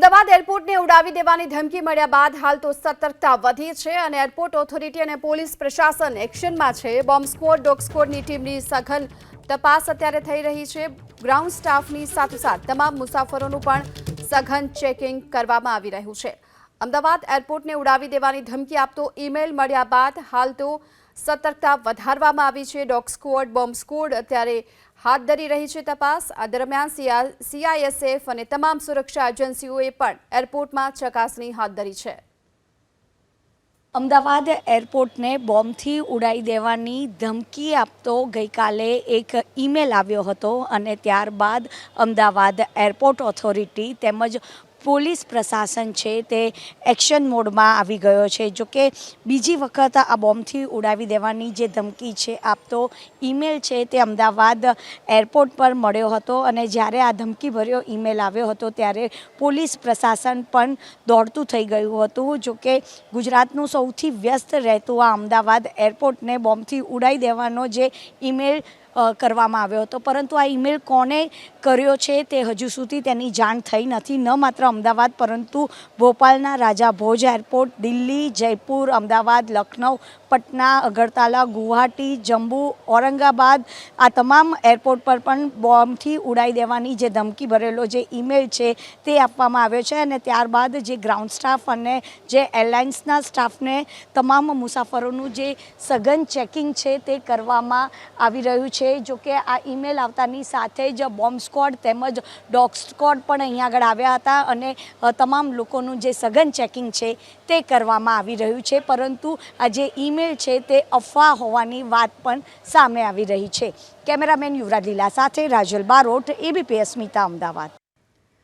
અમદાવાદ એરપોર્ટને ઉડાવી દેવાની ધમકી મળ્યા બાદ હાલ તો સતર્કતા વધી છે અને એરપોર્ટ ઓથોરિટી અને પોલીસ પ્રશાસન એક્શનમાં છે। બોમ્બ સ્ક્વોડ, ડોગ સ્ક્વોડની ટીમની સઘન તપાસ અત્યારે થઈ રહી છે। ગ્રાઉન્ડ સ્ટાફની સાથોસાથ તમામ મુસાફરોનું પણ સઘન ચેકિંગ કરવામાં આવી રહ્યું છે। અમદાવાદ એરપોર્ટને ઉડાવી દેવાની ધમકી આપતો ઈમેલ મળ્યા બાદ હાલ તો સતર્કતા વધારવામાં આવી છે। ડોગ સ્ક્વોડ, બોમ્બ સ્ક્વોડ અત્યારે હાથ ધરી રહી છે તપાસ। આ દરમિયાન CISF અને તમામ સુરક્ષા એજન્સીઓએ પણ એરપોર્ટમાં ચકાસણી હાથ ધરી છે। અમદાવાદ એરપોર્ટને બોમ્બથી ઉડાવી દેવાની ધમકી આપતો ગઈકાલે એક ઈમેલ આવ્યો હતો અને ત્યારબાદ અમદાવાદ એરપોર્ટ ઓથોરિટી તેમજ પોલીસ પ્રશાસન છે તે એક્શન મોડમાં આવી ગયો છે। જો કે બીજી વખત આ બોમ્બથી ઉડાવી દેવાની જે ધમકી છે આપતો ઈમેલ છે તે અમદાવાદ એરપોર્ટ પર મળ્યો હતો અને જ્યારે આ ધમકીભર્યો ઈમેલ આવ્યો હતો ત્યારે પોલીસ પ્રશાસન પણ દોડતું થઈ ગયું હતું। જો કે ગુજરાતનું સૌથી વ્યસ્ત રહેતું આ અમદાવાદ એરપોર્ટને બોમ્બથી ઉડાવી દેવાનો જે ઈમેલ કરવામાં આવ્યો હતો, પરંતુ આ ઈમેલ કોને કર્યો છે તે હજુ સુધી તેની જાણ થઈ નથી। ન માત્ર અમદાવાદ પરંતુ ભોપાલના રાજા ભોજ એરપોર્ટ, દિલ્હી, જયપુર, અમદાવાદ, લખનઉ, પટના, અગરતાલા, ગુવાહાટી, જમ્મુ, ઔરંગાબાદ આ તમામ એરપોર્ટ પર પણ બોમ્બથી ઉડાવી દેવાની જે ધમકી ભરેલો જે ઈમેલ છે તે આપવામાં આવ્યો છે અને ત્યારબાદ જે ગ્રાઉન્ડ સ્ટાફ અને જે એરલાઇન્સના સ્ટાફને તમામ મુસાફરોનું જે સઘન ચેકિંગ છે તે કરવામાં આવી રહ્યું છે। જો કે આ ઈમેલ આવતાની સાથે જ બોમ્બ સ્ક્વોડ તેમજ ડોગ સ્ક્વોડ પણ અહીંયા આગળ આવ્યા હતા અને તમામ લોકોનું જે સઘન ચેકિંગ છે તે કરવામાં આવી રહ્યું છે, પરંતુ આ જે ઈમેલ છે તે અફવા હોવાની વાત પણ સામે આવી રહી છે। કેમેરામેન યુવરાજ લીલા સાથે રાજલ બારોટ, ABP અસ્મિતા, અમદાવાદ।